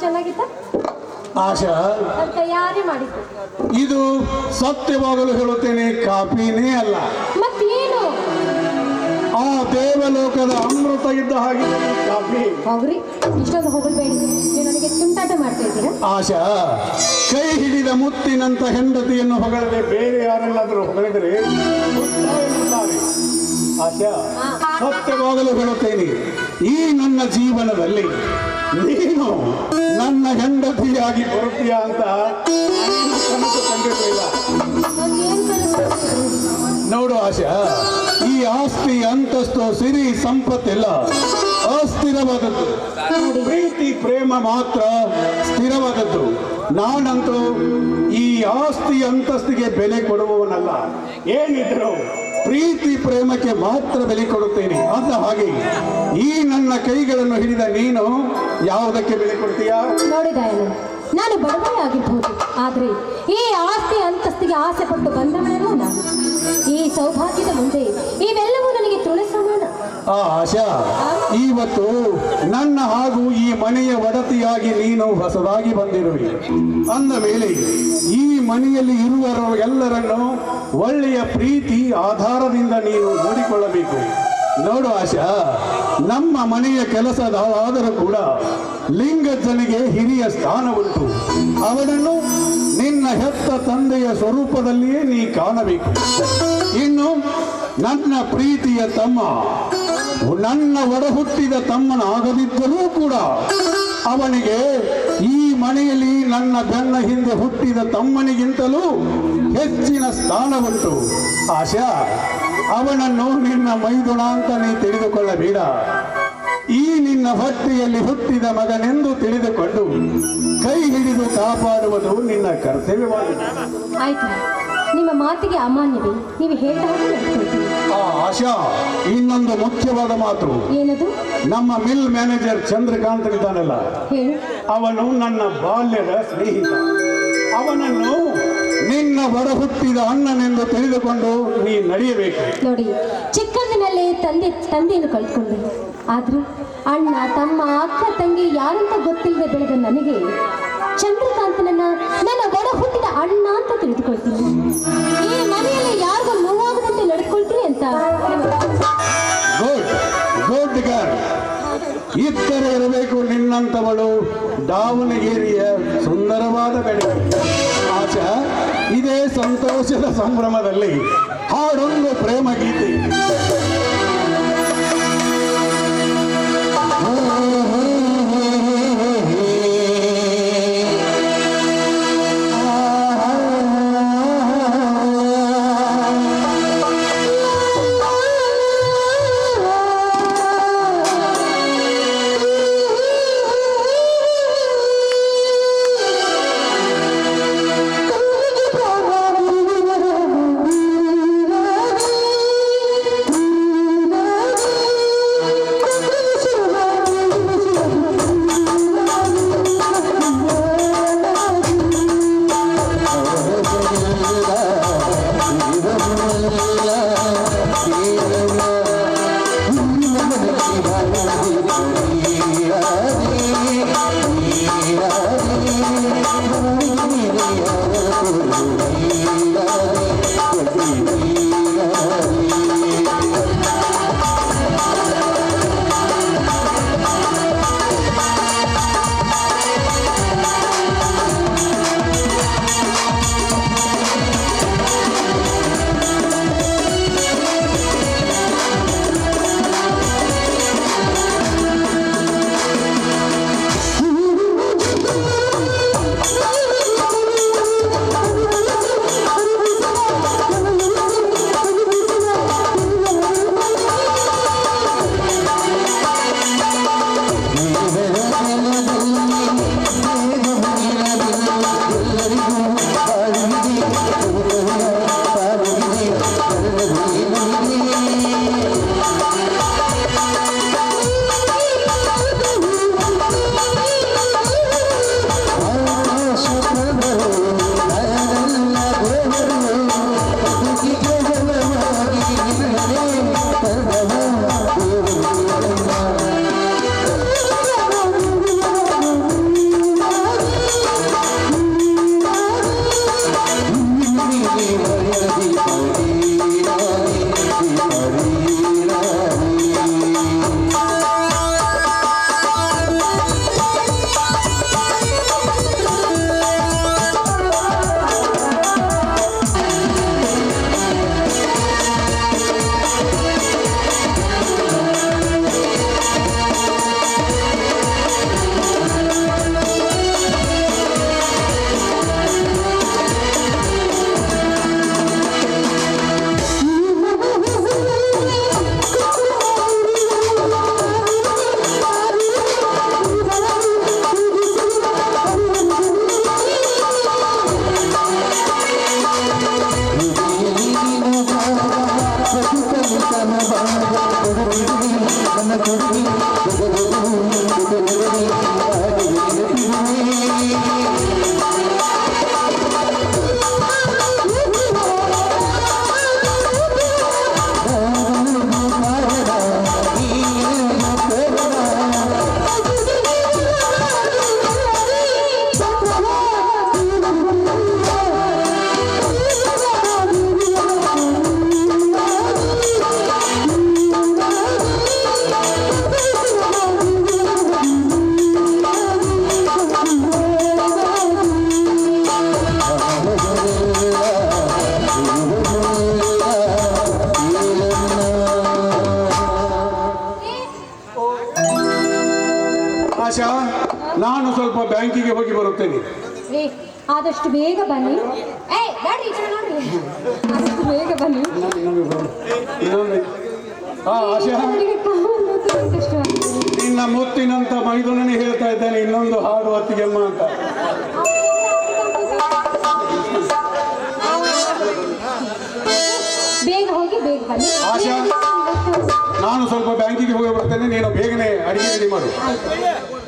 ಚೆನ್ನಾಗಿತ್ತ? ಆಶಾ, ನಾನು ತಯಾರಿ ಮಾಡಿದ್ದು. ಇದು ಸತ್ಯವಾಗಲು ಹೇಳುತ್ತೇನೆ, ಕಾಫಿನೇ ಅಲ್ಲ. ಮತ್ತೇನು? ಆ ದೇವಲೋಕದ ಅಮೃತ ಇದ್ದ ಹಾಗೆ ಕಾಫಿ. ಹೋಗ್ರಿ, ಇಷ್ಟೊಂದು ಹೋಗಬೇಡಿ. ನೀವು ನನಗೆ ತುಂಟಾಟ ಮಾಡ್ತಾ ಇದ್ದೀರಾ? ಆಶಾ, ಕೈ ಹಿಡಿದ ಮುತ್ತಿನಂತ ಹೆಂಡತಿಯನ್ನು ಹೊಗಳದೆ ಬೇರೆ ಯಾರೆಲ್ಲಾದರೂ ಹೊಗಳಿದರೆ ಎನ್ನುತ್ತಾರೆ. ಆಶಾ, ಸತ್ಯವಾಗಲು ಹೇಳುತ್ತೇನೆ, ಈ ನನ್ನ ಜೀವನದಲ್ಲಿ ನೀನು ನನ್ನ ಹೆಂಡತಿಯಾಗಿ ಬರುತ್ತೀಯ ಅಂತ ಕನಸು ಕಂಡಿರಲಿಲ್ಲ. ಏನ್ ಕನಸು? ನೋಡು ಆಶಾ, ಈ ಆಸ್ತಿ ಅಂತಸ್ತು ಸಿರಿ ಸಂಪತ್ತೆಲ್ಲ ಅಸ್ಥಿರವಾದದ್ದು. ಪ್ರೀತಿ ಪ್ರೇಮ ಮಾತ್ರ ಸ್ಥಿರವಾದದ್ದು. ನಾನಂತೂ ಈ ಆಸ್ತಿ ಅಂತಸ್ತಿಗೆ ಬೆಲೆ ಕೊಡುವವನಲ್ಲ. ಏನಿದ್ರು ಪ್ರೀತಿ ಪ್ರೇಮಕ್ಕೆ ಮಾತ್ರ ಬೆಲೆ ಕೊಡುತ್ತೇನೆ. ಅಂದ ಹಾಗೆ ಈ ನನ್ನ ಕೈಗಳನ್ನು ಹಿಡಿದ ನೀನು ಯಾವುದಕ್ಕೆ ಬೆಲೆ ಕೊಡ್ತೀಯಾ? ನೋಡಿದಾಯನು, ನಾನು ಬಡವೇ ಆಗಿರ್ಬೋದು, ಆದ್ರೆ ಈ ಆಸ್ತಿ ಅಂತಸ್ತಿಗೆ ಆಸೆ ಪಟ್ಟು ಬಂದವಳಲ್ಲ ನಾನು. ಈ ಸೌಭಾಗ್ಯದ ಮುಂದೆ ಇವೆಲ್ಲವೂ ನನಗೆ ತುಳು ಸಮಾನ. ಆಶಾ, ಇವತ್ತು ನನ್ನ ಹಾಗೂ ಈ ಮನೆಯ ಒಡತಿಯಾಗಿ ನೀನು ಹೊಸದಾಗಿ ಬಂದಿರುವೆ. ಅಂದ ಮೇಲೆ ಈ ಮನೆಯಲ್ಲಿ ಇರುವವರು ಎಲ್ಲರನ್ನು ಒಳ್ಳೆಯ ಪ್ರೀತಿ ಆಧಾರದಿಂದ ನೀನು ನೋಡಿಕೊಳ್ಳಬೇಕು. ನೋಡು ಆಶಾ, ನಮ್ಮ ಮನೆಯ ಕೆಲಸದಾದರೂ ಕೂಡ ಲಿಂಗಜ್ಜನಿಗೆ ಹಿರಿಯ ಸ್ಥಾನ ಉಂಟು. ಅವನನ್ನು ನಿನ್ನ ಹೆತ್ತ ತಂದೆಯ ಸ್ವರೂಪದಲ್ಲಿಯೇ ನೀ ಕಾಣಬೇಕು. ಇನ್ನು ನನ್ನ ಪ್ರೀತಿಯ ತಮ್ಮ, ನನ್ನ ಒಡಹುಟ್ಟಿದ ತಮ್ಮನಾಗದಿದ್ದರೂ ಕೂಡ ಅವನಿಗೆ ಈ ಮನೆಯಲ್ಲಿ ನನ್ನ ಬೆನ್ನ ಹಿಂದೆ ಹುಟ್ಟಿದ ತಮ್ಮನಿಗಿಂತಲೂ ಹೆಚ್ಚಿನ ಸ್ಥಾನ ಉಂಟು. ಆಶಾ, ಅವನನ್ನು ನಿನ್ನ ಮೈದುಣ ಅಂತ ನೀ ತಿಳಿದುಕೊಳ್ಳಬೇಡ. ಈ ನಿನ್ನ ಹೊಟ್ಟೆಯಲ್ಲಿ ಹುಟ್ಟಿದ ಮಗನೆಂದು ತಿಳಿದುಕೊಂಡು ಕೈ ಹಿಡಿದು ಕಾಪಾಡುವುದು ನಿನ್ನ ಕರ್ತವ್ಯವಾಗಿದೆ. ಆಯ್ತು, ನಿಮ್ಮ ಮಾತಿಗೆ ಅಮಾನ್ಯವೇ, ನೀವು ಹೇಳ್ತಾ ನಡ್ಕೊಳ್ತೀನಿ. ಆಶಾ, ಇನ್ನೊಂದು ಮುಖ್ಯವಾದ ಮಾತು. ಏನದು? ನಮ್ಮ ಮಿಲ್ ಮ್ಯಾನೇಜರ್ ಚಂದ್ರಕಾಂತ್ ಇದ್ದಾನಲ್ಲ, ಹೇಳು. ಅವನು ನನ್ನ ಬಾಲ್ಯದ ಸ್ನೇಹಿತ. ಅವನನ್ನು ನಿನ್ನ ಹೊರಹುಟ್ಟಿದ ಅಣ್ಣನೆಂದು ತಿಳಿದುಕೊಂಡು ನೀ ನಡೆಯಬೇಕು. ನೋಡಿ, ಚಿಕ್ಕಂದಿನಲ್ಲೇ ತಂದೆಯನ್ನು ಕಳ್ಕೊಂಡೆ. ಆದ್ರೂ ಅಣ್ಣ ತಮ್ಮ ಅಕ್ಕ ತಂಗಿ ಯಾರಂತ ಗೊತ್ತಿಲ್ಲದೆ ಬೆಳೆದ ನನಗೆ ಚಂದ್ರಕಾಂತನನ್ನ ನನ್ನ ಒಡ ಹುಟ್ಟಿದ ಅಣ್ಣ ಅಂತ ತಿಳಿದುಕೊಳ್ತೀನಿ. ಈ ಮನೆಯಲ್ಲಿ ಯಾರಿಗೂ ನೋವಾಗದಂತೆ ನಡ್ಕೊಳ್ತೀನಿ ಅಂತ. Good good girl. ಇತರ ಇರಬೇಕು ನಿನ್ನಂತವಳು ದಾವಣಗೆರೆಯ ಸುಂದರವಾದ ಬೆಳಕು. ಆಶಾ, ಇದೇ ಸಂತೋಷದ ಸಂಭ್ರಮದಲ್ಲಿ ಹಾಡೊಂದು ಪ್ರೇಮ ಗೀತೆ. ಆಶಾ, ನಾನು ಸ್ವಲ್ಪ ಬ್ಯಾಂಕಿಗೆ ಹೋಗಿ ಬರುತ್ತೇನೆ. ಏ ಆದಷ್ಟು ಬೇಗ ಬನ್ನಿ. ಏ ಬ್ಯಾಡ್ರಿ, ಈ ಕಡೆ ನೋಡ್ರಿ. ಆದಷ್ಟು ಬೇಗ ಬನ್ನಿ. ಆಶಾ, ಅವರಿಗೆ ಕಾಲು ತುಂಬಾ ಕಷ್ಟವಾಗ್ತದೆ. ನಿನ್ನ ಮುತ್ತಿನಂತ ಮೈದುನನೇ ಹೇಳ್ತಾ ಇದ್ದಾನೆ, ಇನ್ನೊಂದು ಹಾಡು ಅತ್ತಿಗೆಮ್ಮ ಅಂತ. ಬೇಗ ಹೋಗಿ ಬೇಗ ಬನ್ನಿ. ಆಶಾ, ನಾನು ಸ್ವಲ್ಪ ಬ್ಯಾಂಕಿಗೆ ಹೋಗಿ ಬರ್ತೇನೆ, ನೀನು ಬೇಗನೆ ಅಡಿಗೆ ರೆಡಿ ಮಾಡು. ಆಯ್ತು.